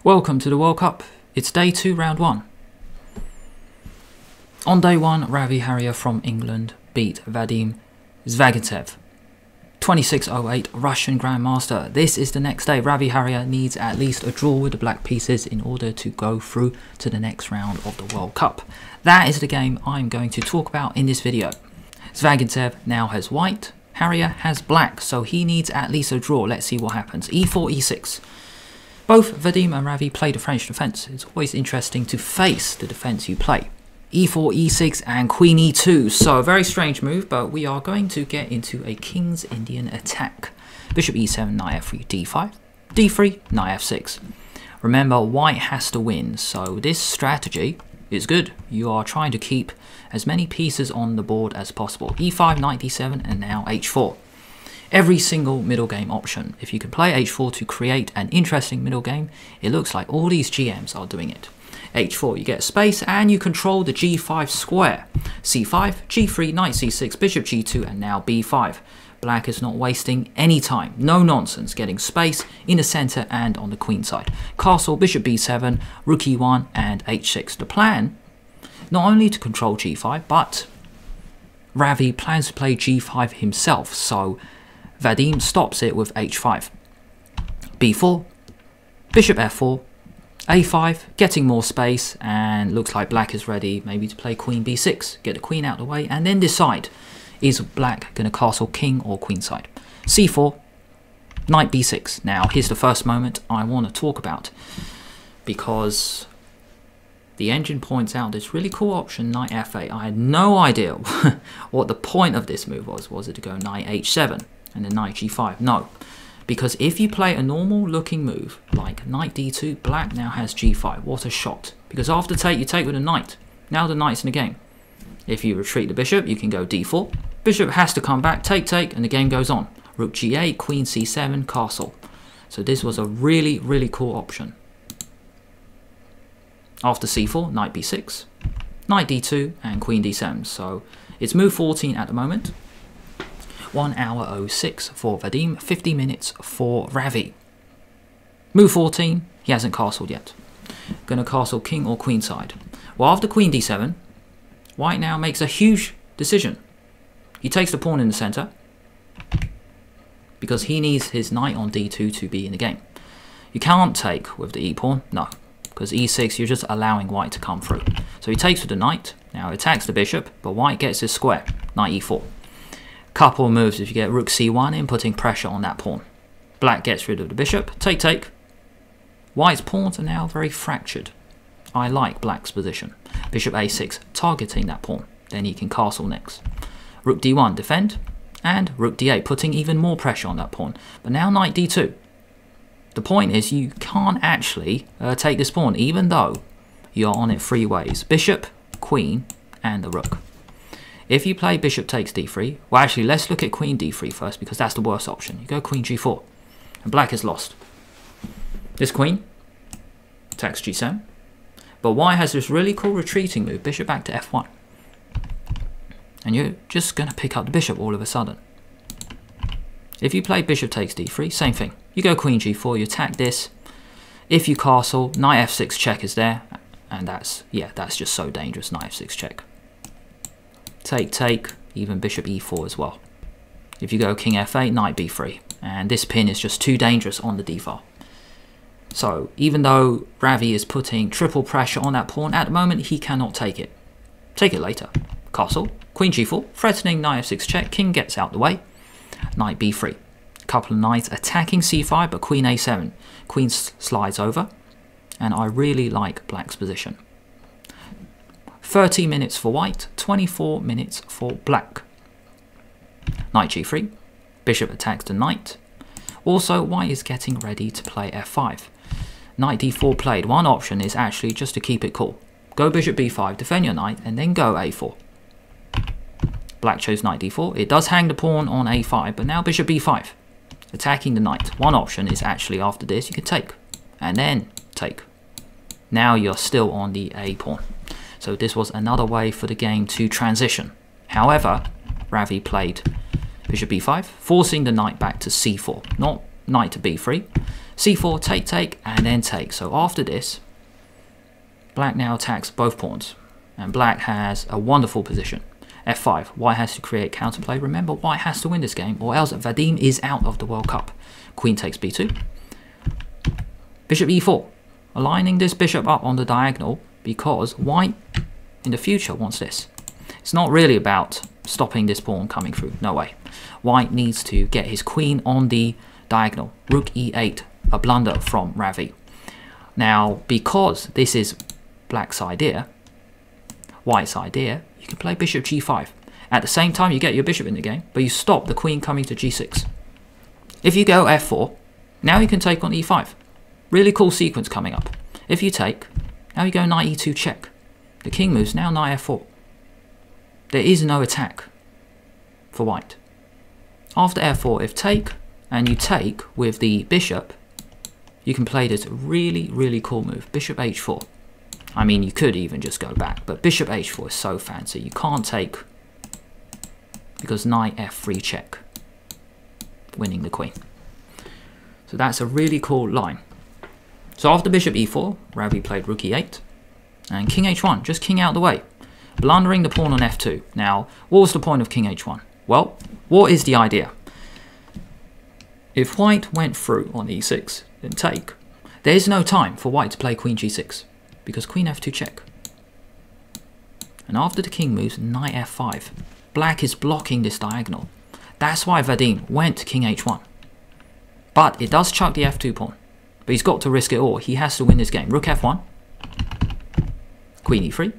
Welcome to the World Cup. It's day 2, round 1. On day 1, Ravia Haria from England beat Vadim Zvjaginsev. 26:08 Russian Grandmaster. This is the next day. Ravia Haria needs at least a draw with the black pieces in order to go through to the next round of the World Cup. That is the game I'm going to talk about in this video. Zvjaginsev now has white, Haria has black, so he needs at least a draw. Let's see what happens. E4, E6. Both Vadim and Ravi play the French defence. It's always interesting to face the defence you play. E4, E6 and Queen E2. So a very strange move, but we are going to get into a King's Indian attack. Bishop E7, Knight F3, D5, D3, Knight F6. Remember, white has to win, so this strategy is good. You are trying to keep as many pieces on the board as possible. E5, Knight D7 and now H4. Every single middle game option. If you can play H4 to create an interesting middle game, it looks like all these GMs are doing it. H4, you get space and you control the G5 square. C5, G3, Knight C6, Bishop G2 and now B5. Black is not wasting any time. No nonsense, getting space in the center and on the queen side. Castle, Bishop B7, Rook E1 and H6. The plan, not only to control G5, but Ravi plans to play G5 himself, so Vadim stops it with H5. B4, Bishop F4, A5, getting more space, and looks like black is ready maybe to play Queen B6, get the queen out of the way, and then decide, is black going to castle king or queen side? C4, Knight B6. Now here's the first moment I want to talk about, because the engine points out this really cool option, Knight F8. I had no idea what the point of this move was. Was it to go Knight H7 and then Knight G5? No. Because if you play a normal looking move like Knight D2, black now has G5. What a shot. Because after take, you take with a knight. Now the knight's in the game. If you retreat the bishop, you can go D4. Bishop has to come back, take, and the game goes on. Rook G8, Queen C7, castle. So this was a really, really cool option. After C4, Knight B6, Knight D2, and Queen D7. So it's move 14 at the moment. 1 hour 06 for Vadim, 50 minutes for Ravi. Move 14, he hasn't castled yet. Gonna castle king or queen side. Well, after Queen D7, white now makes a huge decision. He takes the pawn in the center because he needs his knight on D2 to be in the game. You can't take with the E pawn, no, because E6 you're just allowing white to come through. So he takes with the knight, now attacks the bishop, but white gets his square, Knight E4. Couple of moves if you get Rook C1 in, putting pressure on that pawn. Black gets rid of the bishop, take. White's pawns are now very fractured. I like black's position. Bishop A6, targeting that pawn. Then he can castle next. Rook D1, defend. And Rook D8, putting even more pressure on that pawn. But now Knight D2. The point is you can't actually take this pawn, even though you're on it 3 ways. Bishop, queen, and the rook. If you play bishop takes d3, well actually let's look at queen d3 first, because that's the worst option. You go queen g4, and black is lost. This queen attacks g7, but white has this really cool retreating move, bishop back to f1. And you're just going to pick up the bishop all of a sudden. If you play bishop takes d3, same thing. You go queen g4, you attack this. If you castle, knight f6 check is there, and that's just so dangerous, knight f6 check. Take, even bishop e4 as well. If you go king f8, knight b3, and this pin is just too dangerous on the d file. So even though Ravi is putting triple pressure on that pawn, at the moment he cannot take it. Take it later. Castle, queen g4, threatening knight f6 check, king gets out the way, knight b3. Couple of knights attacking c5, but queen a7. Queen slides over, and I really like black's position. 30 minutes for white, 24 minutes for black. Knight g3, bishop attacks the knight. Also, white is getting ready to play f5. Knight d4 played. One option is actually just to keep it cool. Go bishop b5, defend your knight, and then go a4. Black chose knight d4. It does hang the pawn on a5, but now bishop b5, attacking the knight. One option is actually after this, you can take, and then take. Now you're still on the a pawn. So this was another way for the game to transition. However, Ravi played bishop b5, forcing the knight back to c4. Not knight to b3, c4, take, and then take. So after this, black now attacks both pawns, and black has a wonderful position. f5, white has to create counterplay. Remember, white has to win this game, or else Vadim is out of the World Cup. Queen takes b2. Bishop e4, aligning this bishop up on the diagonal because white in the future wants this. It's not really about stopping this pawn coming through, no way. White needs to get his queen on the diagonal. Rook e8, a blunder from Ravi. Now, because this is black's idea, white's idea, you can play bishop g5. At the same time, you get your bishop in the game, but you stop the queen coming to g6. If you go f4, now you can take on e5. Really cool sequence coming up. If you take, now you go knight e2 check. The king moves, now knight f4. There is no attack for white. After f4, if take, and you take with the bishop, you can play this really cool move, bishop h4. I mean, you could even just go back, but bishop h4 is so fancy. You can't take because knight f3 check, winning the queen. So that's a really cool line. So after bishop e4, Ravi played rook e8, and king h1, just king out the way, blundering the pawn on f2. Now, what was the point of king h1? Well, what is the idea? If white went through on e6, then take, there's no time for white to play queen g6, because queen f2 check. And after the king moves, knight f5. Black is blocking this diagonal. That's why Vadim went to king h1. But it does chuck the f2 pawn. But he's got to risk it all. He has to win this game. Rook f1. Queen e3.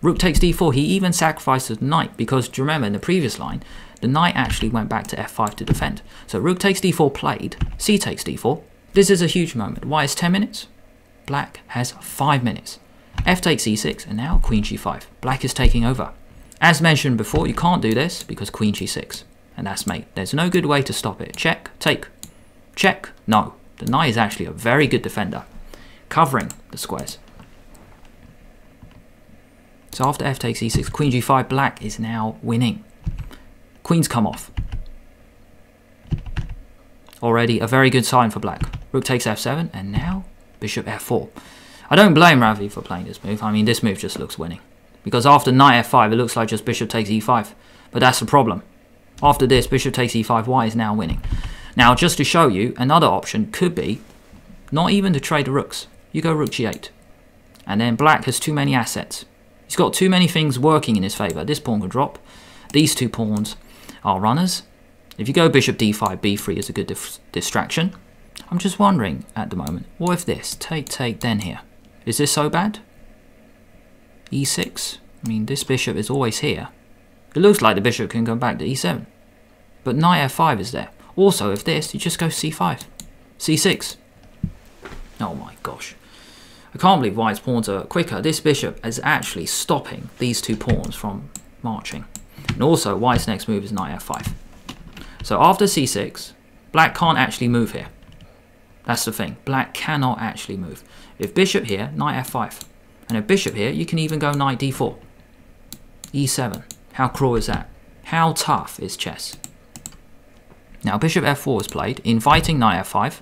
Rook takes d4. He even sacrifices the knight because, do you remember in the previous line, the knight actually went back to f5 to defend. So rook takes d4 played. C takes d4. This is a huge moment. White is 10 minutes. Black has 5 minutes. F takes e6 and now queen g5. Black is taking over. As mentioned before, you can't do this because queen g6. And that's mate. There's no good way to stop it. Check, take. Check, no. The knight is actually a very good defender, covering the squares. So after f takes e6, queen g5, black is now winning. Queen's come off. Already a very good sign for black. Rook takes f7, and now bishop f4. I don't blame Ravi for playing this move. I mean, this move just looks winning. Because after knight f5, it looks like just bishop takes e5. But that's the problem. After this, bishop takes e5, white is now winning. Now, just to show you, another option could be not even to trade the rooks. You go rook g8. And then black has too many assets. He's got too many things working in his favour. This pawn can drop. These two pawns are runners. If you go bishop d5, b3 is a good distraction. I'm just wondering at the moment, what if this? Take, then here. Is this so bad? e6? I mean, this bishop is always here. It looks like the bishop can go back to e7. But knight f5 is there. Also, if this, you just go c5, c6. Oh my gosh. I can't believe white's pawns are quicker. This bishop is actually stopping these two pawns from marching. And also, white's next move is knight f5. So after c6, black can't actually move here. That's the thing. Black cannot actually move. If bishop here, knight f5. And if bishop here, you can even go knight d4. e7. How cruel is that? How tough is chess? Now bishop f4 is played, inviting knight f5,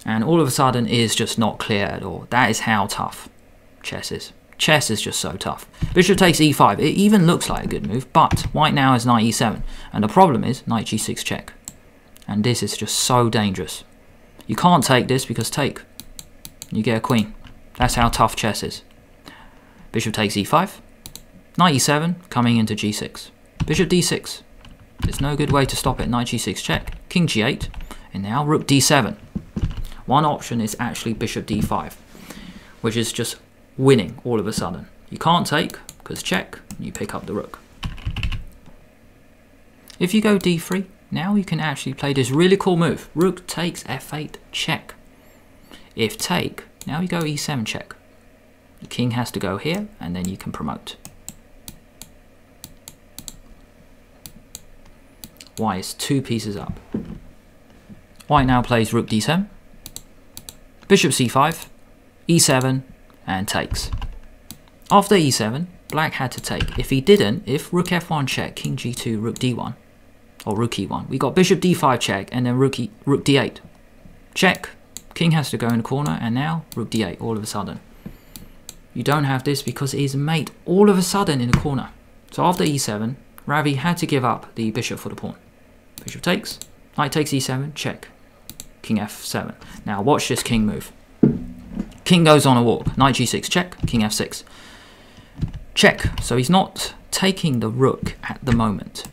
and all of a sudden it is just not clear at all. That is how tough chess is. Chess is just so tough. Bishop takes e5. It even looks like a good move, but white now has knight e7, and the problem is knight g6 check. And this is just so dangerous. You can't take this because take. You get a queen. That's how tough chess is. Bishop takes e5. Knight e7 coming into g6. Bishop d6. There's no good way to stop it. Knight g6 check. King g8. And now rook d7. One option is actually bishop d5, which is just winning all of a sudden. You can't take because check. You pick up the rook. If you go d3, now you can actually play this really cool move. Rook takes f8 check. If take, now you go e7 check. The king has to go here and then you can promote. White is 2 pieces up. White now plays rook d7, bishop c5, e7, and takes. After e7, black had to take. If he didn't, if rook f1 check, king g2, rook d1, or rook e1, we got bishop d5 check, and then rook d8. Check. King has to go in the corner, and now rook d8 all of a sudden. You don't have this because it is mate all of a sudden in the corner. So after e7, Ravi had to give up the bishop for the pawn. Bishop takes, knight takes e7, check. King f7. Now watch this king move. King goes on a walk. Knight g6, check. King f6. Check. So he's not taking the rook at the moment.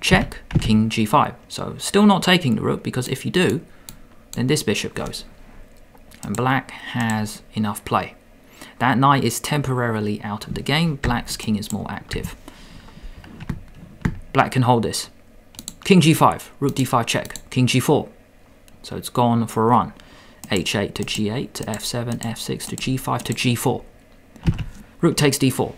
Check. King g5. So still not taking the rook, because if you do, then this bishop goes. And black has enough play. That knight is temporarily out of the game. Black's king is more active. Black can hold this. King g5. Rook d5 check. King g4. So it's gone for a run. h8 to g8 to f7, f6 to g5 to g4. Rook takes d4.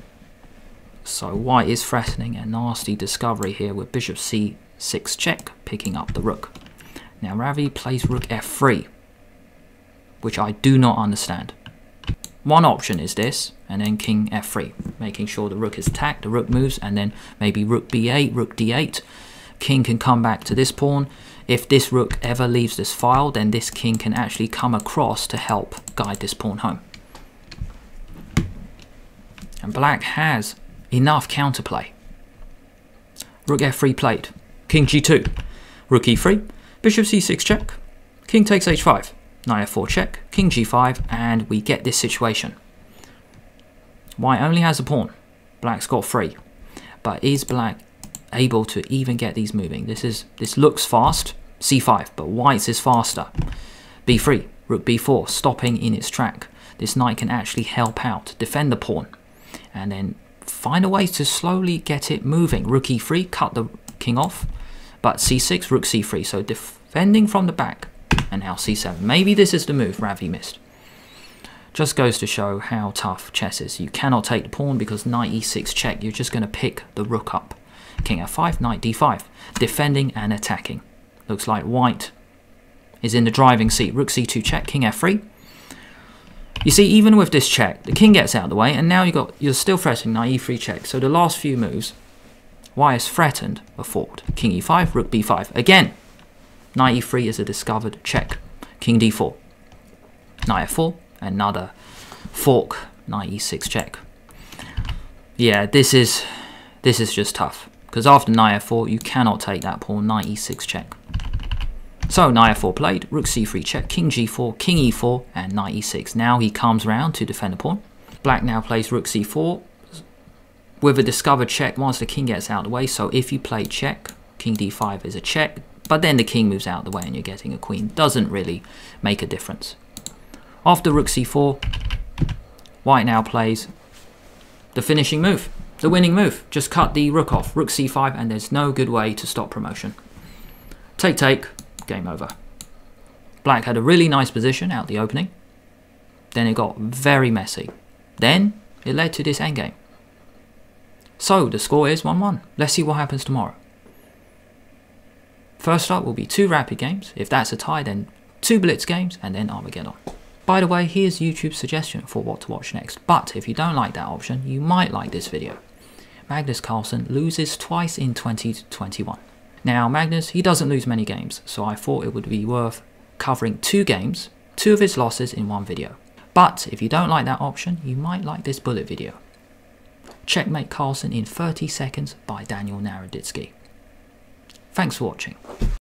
So white is threatening a nasty discovery here with bishop c6 check, picking up the rook. Now Ravi plays rook f3, which I do not understand. One option is this, and then king f3, making sure the rook is attacked, the rook moves, and then maybe rook b8, rook d8. King can come back to this pawn. If this rook ever leaves this file, then this king can actually come across to help guide this pawn home. And black has enough counterplay. Rook f3 played. King g2. Rook e3. Bishop c6 check. King takes h5. Knight f4 check. King g5. And we get this situation. White only has a pawn. Black's got 3. But is black able to even get these moving? This looks fast. c5. But white's is faster. b3. Rook b4. Stopping in its track. This knight can actually help out. Defend the pawn. And then find a way to slowly get it moving. Rook e3, cut the king off, but c6, rook c3, so defending from the back, and now c7. Maybe this is the move Ravi missed. Just goes to show how tough chess is. You cannot take the pawn because knight e6 check, you're just going to pick the rook up. King f5, knight d5, defending and attacking. Looks like white is in the driving seat. Rook c2 check, king f3. You see, even with this check, the king gets out of the way, and now you're still threatening knight e3 check. So the last few moves, white is threatened or forked. King e5, rook b5. Again, knight e3 is a discovered check. King d4. Knight f4, another fork, knight e6 check. Yeah, this is just tough. Because after knight f4, you cannot take that pawn, knight e6 check. So knight f4 played, rook c3 check, king g4, king e4, and knight e6. Now he comes round to defend the pawn. Black now plays rook c4 with a discovered check once the king gets out of the way. So if you play check, king d5 is a check, but then the king moves out of the way and you're getting a queen. Doesn't really make a difference. After rook c4, white now plays the finishing move, the winning move. Just cut the rook off, rook c5, and there's no good way to stop promotion. Take. Game over. Black had a really nice position out the opening. Then it got very messy. Then it led to this endgame. So the score is 1-1. Let's see what happens tomorrow. First up will be 2 rapid games. If that's a tie, then 2 blitz games, and then Armageddon. By the way, here's YouTube's suggestion for what to watch next. But if you don't like that option, you might like this video. Magnus Carlsen loses twice in 2021. Now Magnus, he doesn't lose many games, so I thought it would be worth covering 2 games, 2 of his losses in one video. But if you don't like that option, you might like this bullet video. Checkmate Carlsen in 30 Seconds by Daniel Naroditsky. Thanks for watching.